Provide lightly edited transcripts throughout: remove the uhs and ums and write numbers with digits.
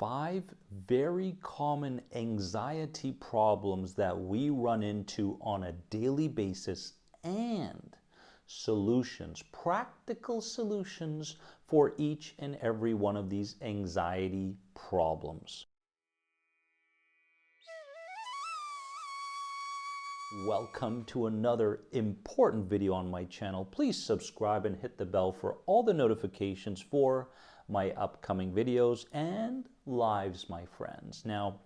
5 very common anxiety problems that we run into on a daily basis and solutions, practical solutions for each and every one of these anxiety problems. Welcome to another important video on my channel. Please subscribe and hit the bell for all the notifications for my upcoming videos and lives, my friends. Now,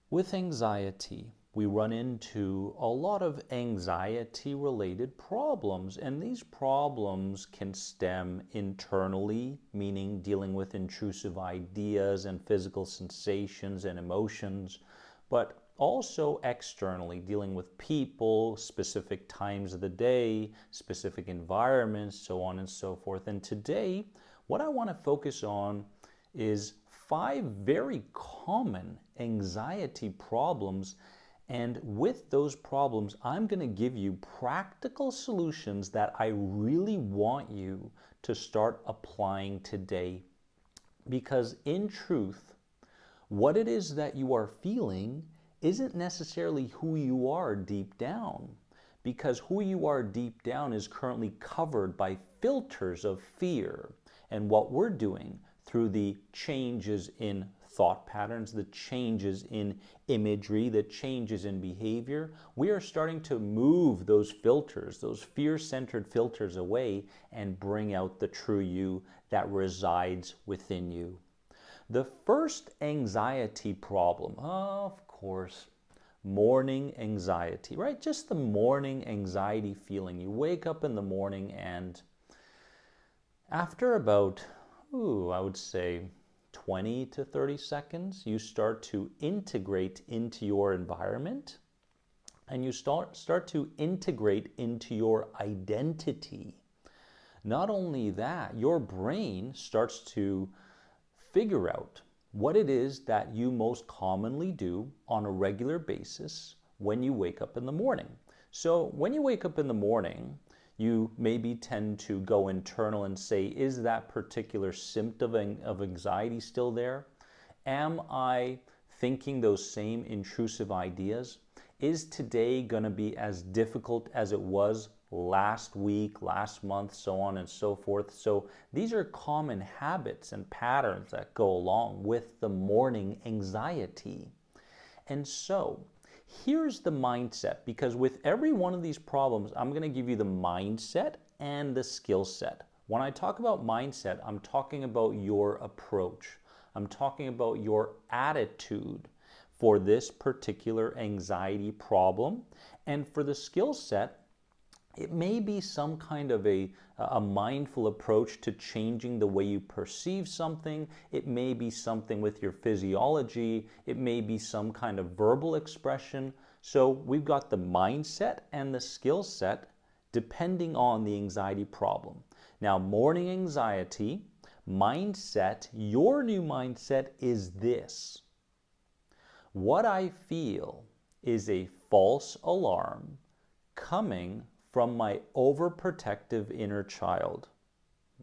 with anxiety, we run into a lot of anxiety-related problems, and these problems can stem internally, meaning dealing with intrusive ideas and physical sensations and emotions, but also externally, dealing with people, specific times of the day, specific environments, so on and so forth. And today, what I want to focus on is 5 very common anxiety problems. And with those problems, I'm going to give you practical solutions that I really want you to start applying today. Because in truth, what it is that you are feeling isn't necessarily who you are deep down, because who you are deep down is currently covered by filters of fear. And what we're doing through the changes in thought patterns, the changes in imagery, the changes in behavior, we are starting to move those filters, those fear-centered filters away and bring out the true you that resides within you. The first anxiety problem, of course, morning anxiety, right? Just the morning anxiety feeling. You wake up in the morning and after about, I would say 20 to 30 seconds, you start to integrate into your environment and you start to integrate into your identity. Not only that, your brain starts to figure out what it is that you most commonly do on a regular basis when you wake up in the morning. So when you wake up in the morning, you maybe tend to go internal and say, is that particular symptom of anxiety still there? Am I thinking those same intrusive ideas? Is today going to be as difficult as it was last week, last month, so on and so forth? So these are common habits and patterns that go along with the morning anxiety. And so here's the mindset, because with every one of these problems, I'm going to give you the mindset and the skill set. When I talk about mindset, I'm talking about your approach. I'm talking about your attitude for this particular anxiety problem. And for the skill set, it may be some kind of a mindful approach to changing the way you perceive something. It may be something with your physiology. It may be some kind of verbal expression. So we've got the mindset and the skill set depending on the anxiety problem. Now, morning anxiety, mindset, your new mindset is this. What I feel is a false alarm coming from my overprotective inner child.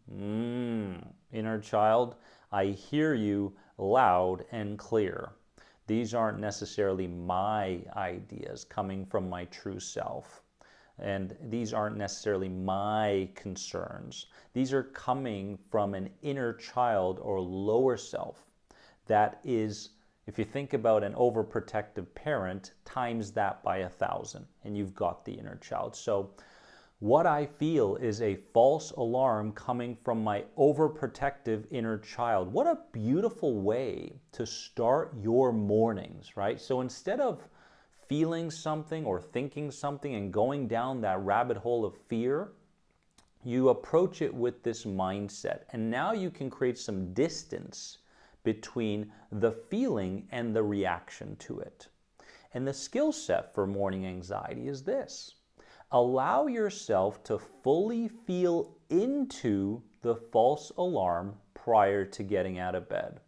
Inner child, I hear you loud and clear. These aren't necessarily my ideas coming from my true self. And these aren't necessarily my concerns. These are coming from an inner child or lower self that is, if you think about an overprotective parent, times that by 1,000, and you've got the inner child. So what I feel is a false alarm coming from my overprotective inner child. What a beautiful way to start your mornings, right? So instead of feeling something or thinking something and going down that rabbit hole of fear, you approach it with this mindset. And now you can create some distance between the feeling and the reaction to it. And the skill set for morning anxiety is this. Allow yourself to fully feel into the false alarm prior to getting out of bed.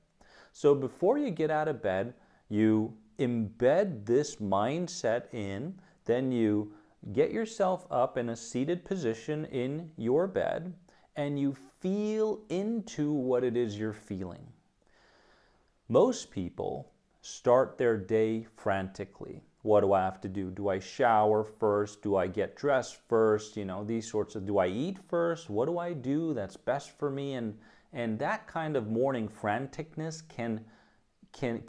So before you get out of bed, you embed this mindset in, then you get yourself up in a seated position in your bed, and you feel into what it is you're feeling. Most people start their day frantically. What do I have to do? Do I shower first? Do I get dressed first? You know, these sorts of, do I eat first? What do I do that's best for me? And that kind of morning franticness can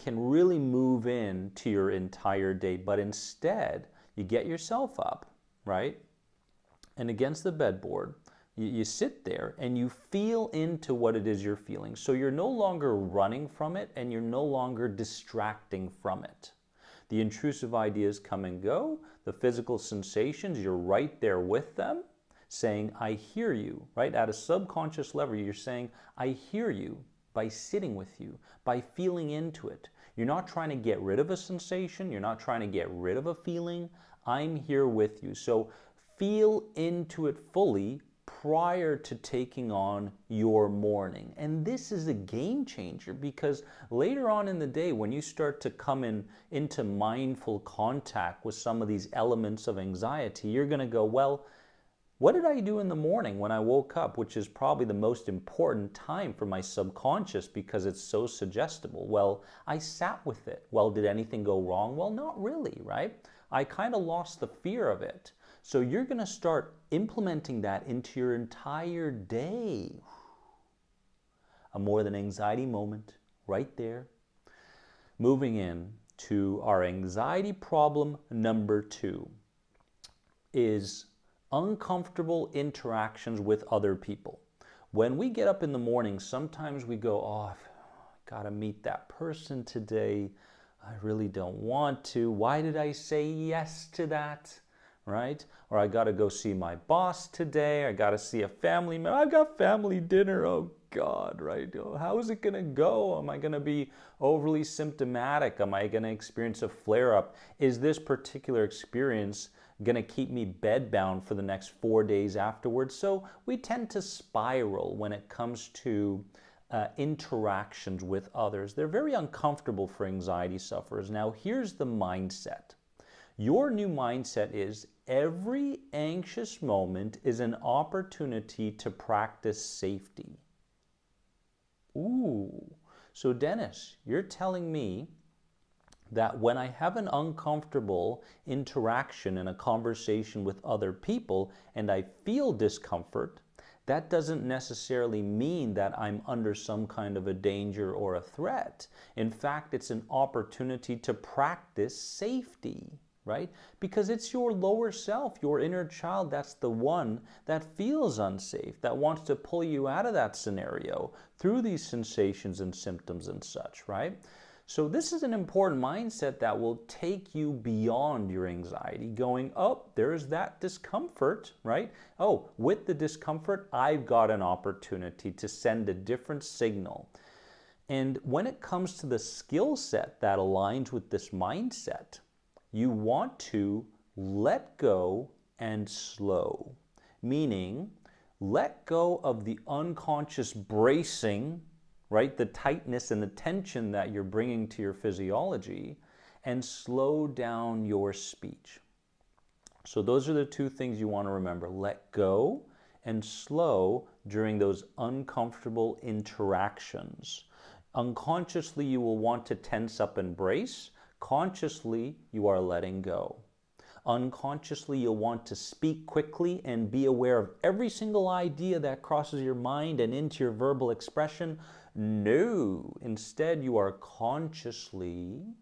really move into your entire day. But instead, you get yourself up, right? And against the bedboard, you sit there and you feel into what it is you're feeling. So you're no longer running from it and you're no longer distracting from it. The intrusive ideas come and go. The physical sensations, you're right there with them, saying, I hear you, right? At a subconscious level, you're saying, I hear you by sitting with you, by feeling into it. You're not trying to get rid of a sensation. You're not trying to get rid of a feeling. I'm here with you. So feel into it fully prior to taking on your morning. And this is a game changer, because later on in the day, when you start to come into mindful contact with some of these elements of anxiety, you're going to go, well, what did I do in the morning when I woke up, which is probably the most important time for my subconscious because it's so suggestible? Well, I sat with it. Well, did anything go wrong? Well, not really, right? I kind of lost the fear of it. So you're going to start implementing that into your entire day. A more than anxiety moment right there. Moving in to our anxiety problem number 2 is uncomfortable interactions with other people. When we get up in the morning, sometimes we go, oh, I've got to meet that person today. I really don't want to. Why did I say yes to that? Right? Or I got to go see my boss today. I got to see a family member. I've got family dinner. Oh God, right? How is it going to go? Am I going to be overly symptomatic? Am I going to experience a flare-up? Is this particular experience going to keep me bedbound for the next 4 days afterwards? So we tend to spiral when it comes to interactions with others. They're very uncomfortable for anxiety sufferers. Now, here's the mindset. Your new mindset is every anxious moment is an opportunity to practice safety. Ooh. So Dennis, you're telling me that when I have an uncomfortable interaction in a conversation with other people and I feel discomfort, that doesn't necessarily mean that I'm under some kind of a danger or a threat. In fact, it's an opportunity to practice safety. Right? Because it's your lower self, your inner child, that's the one that feels unsafe, that wants to pull you out of that scenario through these sensations and symptoms and such, right? So this is an important mindset that will take you beyond your anxiety, going, oh, there's that discomfort, right? Oh, with the discomfort, I've got an opportunity to send a different signal. And when it comes to the skill set that aligns with this mindset, you want to let go and slow, meaning let go of the unconscious bracing, right? The tightness and the tension that you're bringing to your physiology, and slow down your speech. So those are the two things you want to remember. Let go and slow during those uncomfortable interactions. Unconsciously, you will want to tense up and brace. Consciously, you are letting go. Unconsciously, you'll want to speak quickly and be aware of every single idea that crosses your mind and into your verbal expression. No, instead you are consciously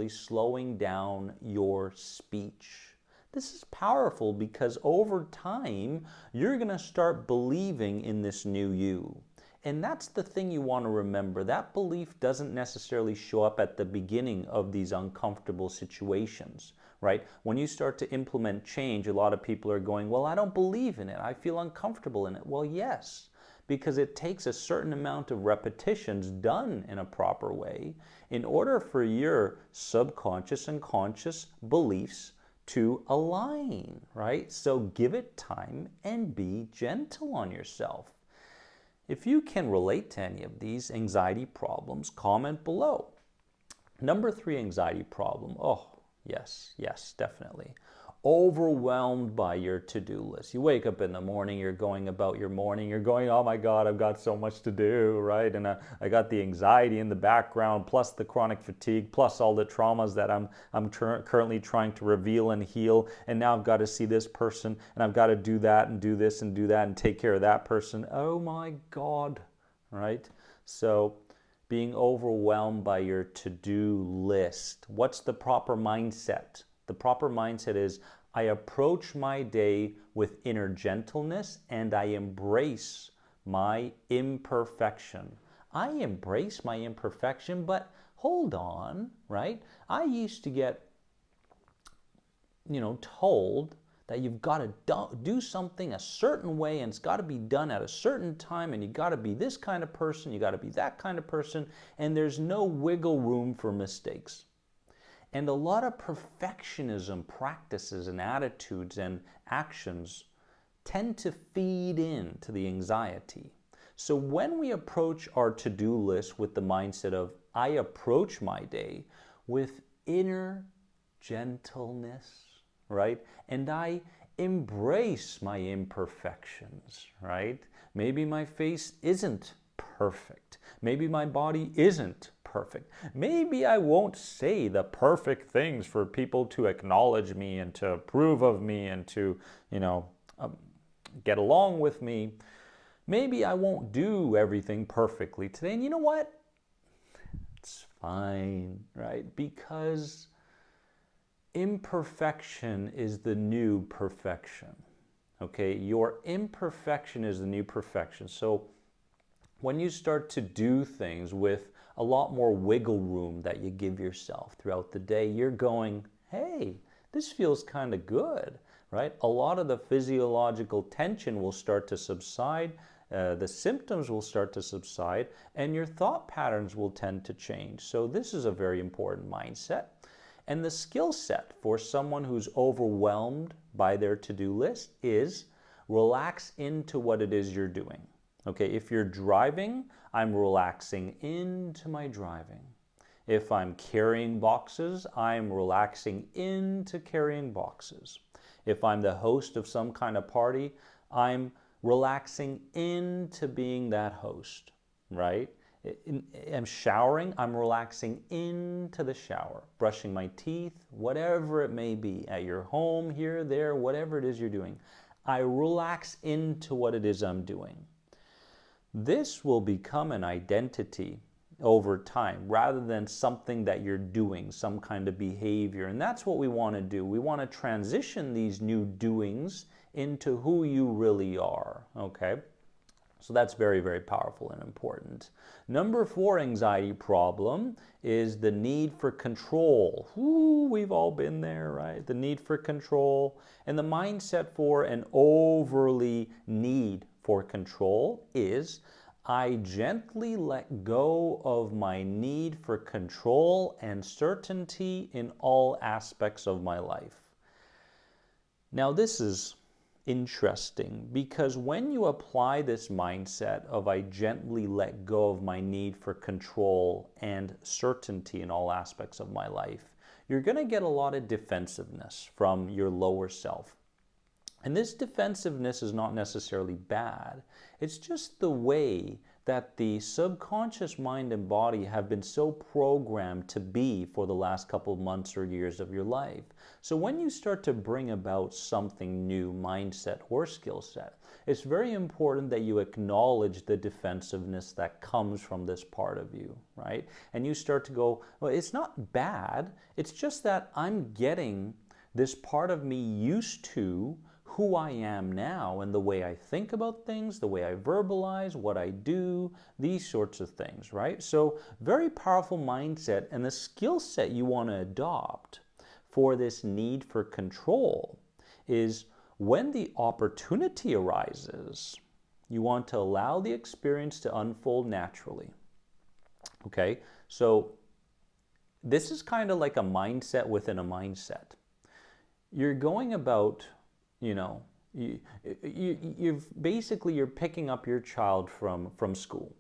slowing down your speech. This is powerful because over time, you're going to start believing in this new you. And that's the thing you want to remember. That belief doesn't necessarily show up at the beginning of these uncomfortable situations, right? When you start to implement change, a lot of people are going, well, I don't believe in it. I feel uncomfortable in it. Well, yes, because it takes a certain amount of repetitions done in a proper way in order for your subconscious and conscious beliefs to align, right? So give it time and be gentle on yourself. If you can relate to any of these anxiety problems, comment below. Number 3 anxiety problem. Oh, yes, definitely. overwhelmed by your to-do list. You wake up in the morning, you're going about your morning, you're going, oh my God, I've got so much to do, right? And I got the anxiety in the background, plus the chronic fatigue, plus all the traumas that I'm currently trying to reveal and heal. And now I've got to see this person, and I've got to do that and do this and do that and take care of that person. Oh my God, right? So being overwhelmed by your to-do list. What's the proper mindset? The proper mindset is, I approach my day with inner gentleness and I embrace my imperfection. I embrace my imperfection, but hold on, right? I used to get, told that you've got to do something a certain way and it's got to be done at a certain time and you got to be this kind of person, you got to be that kind of person, and there's no wiggle room for mistakes. And a lot of perfectionism practices and attitudes and actions tend to feed into the anxiety. So when we approach our to-do list with the mindset of, I approach my day with inner gentleness, right? And I embrace my imperfections, right? Maybe my face isn't perfect. Maybe my body isn't perfect. Maybe I won't say the perfect things for people to acknowledge me and to approve of me and to, get along with me. Maybe I won't do everything perfectly today. And you know what? It's fine, right? Because imperfection is the new perfection. Okay? Your imperfection is the new perfection. So when you start to do things with a lot more wiggle room that you give yourself throughout the day, you're going, hey, this feels kind of good, right? A lot of the physiological tension will start to subside, the symptoms will start to subside, and your thought patterns will tend to change. So this is a very important mindset. And the skill set for someone who's overwhelmed by their to-do list is relax into what it is you're doing. Okay, if you're driving, I'm relaxing into my driving. If I'm carrying boxes, I'm relaxing into carrying boxes. If I'm the host of some kind of party, I'm relaxing into being that host, right? I'm showering, I'm relaxing into the shower. Brushing my teeth, whatever it may be, at your home, here, there, whatever it is you're doing. I relax into what it is I'm doing. This will become an identity over time rather than something that you're doing, some kind of behavior. And that's what we want to do. We want to transition these new doings into who you really are, okay? So that's very, very powerful and important. Number 4 anxiety problem is the need for control. Ooh, we've all been there, right? The need for control. And the mindset for an overly need for control is, I gently let go of my need for control and certainty in all aspects of my life. Now this is interesting because when you apply this mindset of I gently let go of my need for control and certainty in all aspects of my life, you're going to get a lot of defensiveness from your lower self. And this defensiveness is not necessarily bad. It's just the way that the subconscious mind and body have been so programmed to be for the last couple of months or years of your life. So when you start to bring about something new, mindset or skill set, it's very important that you acknowledge the defensiveness that comes from this part of you, right? And you start to go, well, it's not bad. It's just that I'm getting this part of me used to who I am now and the way I think about things, the way I verbalize, what I do, these sorts of things, right? So very powerful mindset, and the skill set you want to adopt for this need for control is when the opportunity arises, you want to allow the experience to unfold naturally. Okay, so this is kind of like a mindset within a mindset. You're going about, you're picking up your child from school,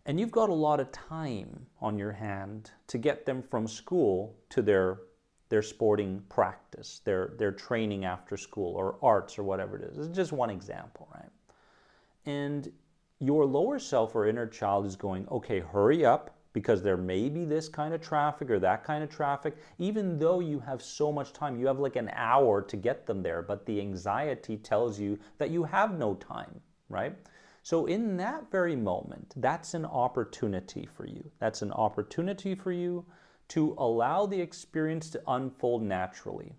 and you've got a lot of time on your hand to get them from school to their their sporting practice, their training after school, or arts, or whatever it is. It's just one example, right? And your lower self or inner child is going, okay, hurry up, because there may be this kind of traffic or that kind of traffic, even though you have so much time. You have like an hour to get them there, but the anxiety tells you that you have no time, right? So in that very moment, that's an opportunity for you. That's an opportunity for you to allow the experience to unfold naturally.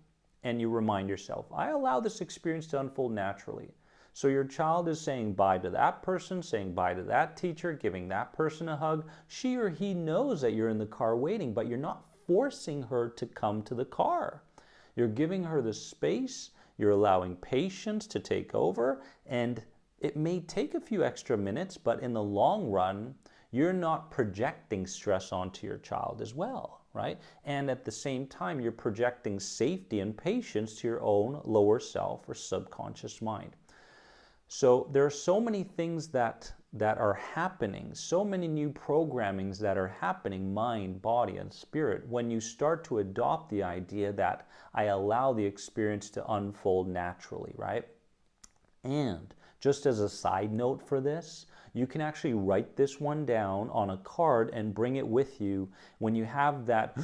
And you remind yourself, I allow this experience to unfold naturally. So your child is saying bye to that person, saying bye to that teacher, giving that person a hug. She or he knows that you're in the car waiting, but you're not forcing her to come to the car. You're giving her the space, you're allowing patience to take over, and it may take a few extra minutes, but in the long run, you're not projecting stress onto your child as well, right? And at the same time, you're projecting safety and patience to your own lower self or subconscious mind. So there are so many things that are happening, so many new programmings that are happening, mind, body, and spirit, when you start to adopt the idea that I allow the experience to unfold naturally, right? And just as a side note for this, you can actually write this one down on a card and bring it with you when you have that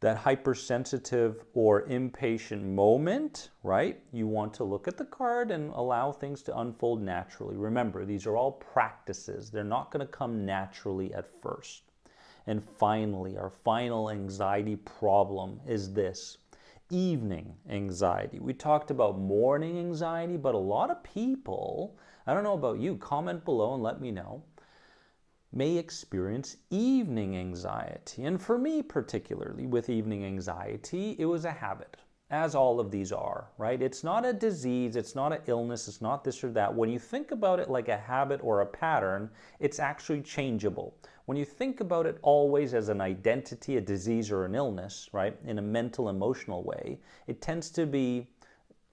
that hypersensitive or impatient moment, right? You want to look at the card and allow things to unfold naturally. Remember, these are all practices. They're not going to come naturally at first. And finally, our final anxiety problem is this: evening anxiety. We talked about morning anxiety, but a lot of people, I don't know about you, comment below and let me know, may experience evening anxiety. And for me particularly, with evening anxiety, it was a habit, as all of these are, right? It's not a disease, it's not an illness, it's not this or that. When you think about it like a habit or a pattern, it's actually changeable. When you think about it always as an identity, a disease, or an illness, right, in a mental, emotional way, it tends to be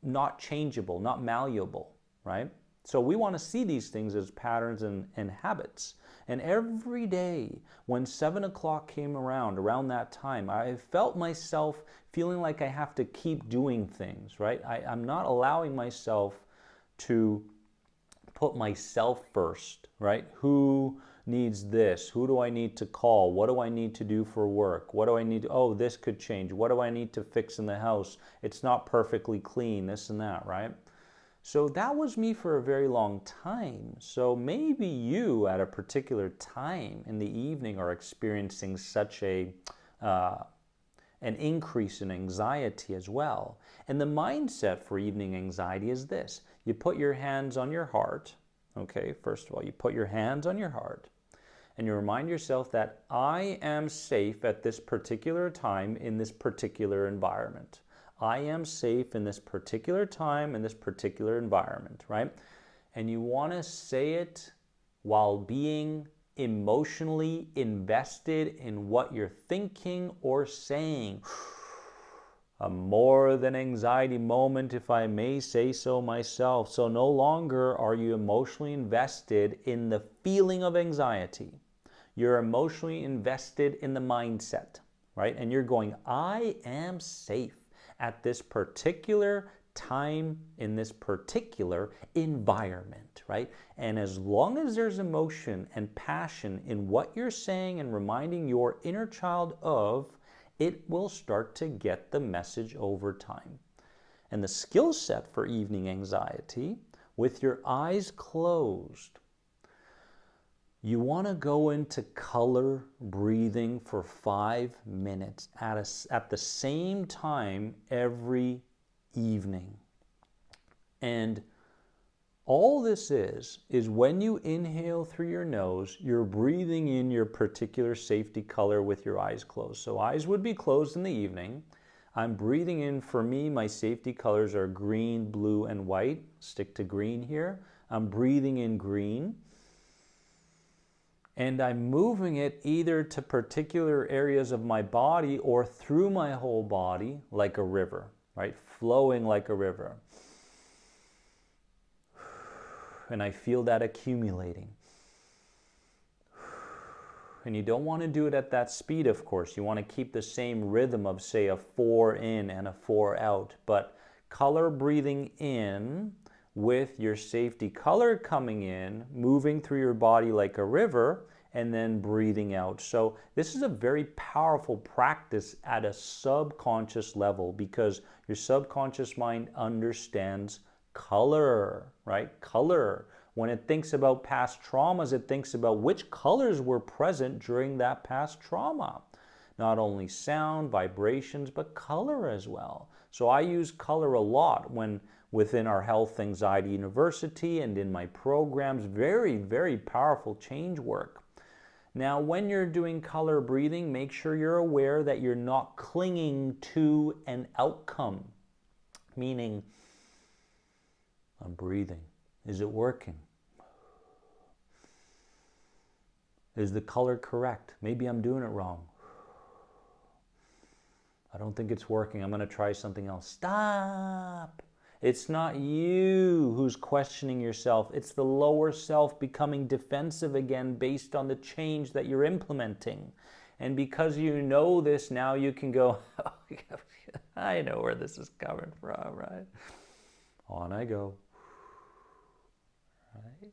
not changeable, not malleable, right? So we want to see these things as patterns and habits. And every day when 7 o'clock came around that time, I felt myself feeling like I have to keep doing things, right? I'm not allowing myself to put myself first, right? Who needs this? Who do I need to call? What do I need to do for work? What do I need to, oh, this could change. What do I need to fix in the house? It's not perfectly clean, this and that, right? So that was me for a very long time. So maybe you at a particular time in the evening are experiencing such an increase in anxiety as well. And the mindset for evening anxiety is this: you put your hands on your heart. Okay, first of all, you put your hands on your heart and you remind yourself that I am safe at this particular time in this particular environment. I am safe in this particular time, in this particular environment, right? And you want to say it while being emotionally invested in what you're thinking or saying. A more than anxiety moment, if I may say so myself. So no longer are you emotionally invested in the feeling of anxiety. You're emotionally invested in the mindset, right? And you're going, I am safe at this particular time in this particular environment, right? And as long as there's emotion and passion in what you're saying and reminding your inner child of, it will start to get the message over time. And the skill set for evening anxiety, with your eyes closed, you want to go into color breathing for 5 minutes at the same time every evening. And all this is when you inhale through your nose, you're breathing in your particular safety color with your eyes closed. So eyes would be closed in the evening. I'm breathing in, for me, my safety colors are green, blue, and white. Stick to green here. I'm breathing in green. And I'm moving it either to particular areas of my body or through my whole body like a river, right? Flowing like a river. And I feel that accumulating. And you don't want to do it at that speed, of course. You want to keep the same rhythm of, say, a 4 in and a 4 out. But color breathing in with your safety color coming in, moving through your body like a river, and then breathing out. So this is a very powerful practice at a subconscious level because your subconscious mind understands color, right? Color. When it thinks about past traumas, it thinks about which colors were present during that past trauma. Not only sound, vibrations, but color as well. So I use color a lot when within our Health Anxiety University and in my programs. Very, very powerful change work. Now, when you're doing color breathing, make sure you're aware that you're not clinging to an outcome. Meaning, I'm breathing. Is it working? Is the color correct? Maybe I'm doing it wrong. I don't think it's working. I'm going to try something else. Stop! It's not you who's questioning yourself. It's the lower self becoming defensive again based on the change that you're implementing. And because you know this, now you can go, oh, I know where this is coming from, right? On I go. Right?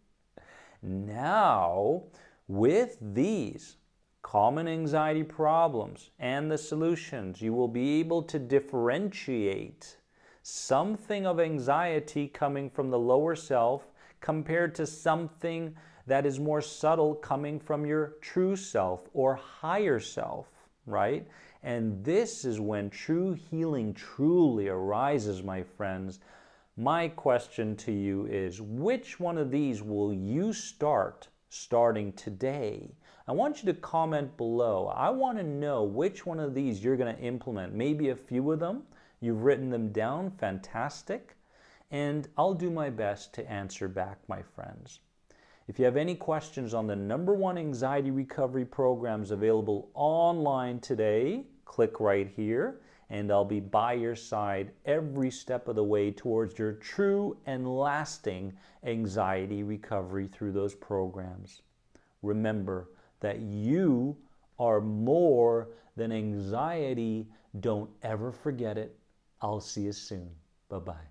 Now, with these common anxiety problems and the solutions, you will be able to differentiate something of anxiety coming from the lower self compared to something that is more subtle coming from your true self or higher self, right? And this is when true healing truly arises, my friends. My question to you is, which one of these will you starting today? I want you to comment below. I want to know which one of these you're going to implement. Maybe a few of them. You've written them down. Fantastic. And I'll do my best to answer back, my friends. If you have any questions on the #1 anxiety recovery programs available online today, click right here, and I'll be by your side every step of the way towards your true and lasting anxiety recovery through those programs. Remember that you are more than anxiety. Don't ever forget it. I'll see you soon. Bye-bye.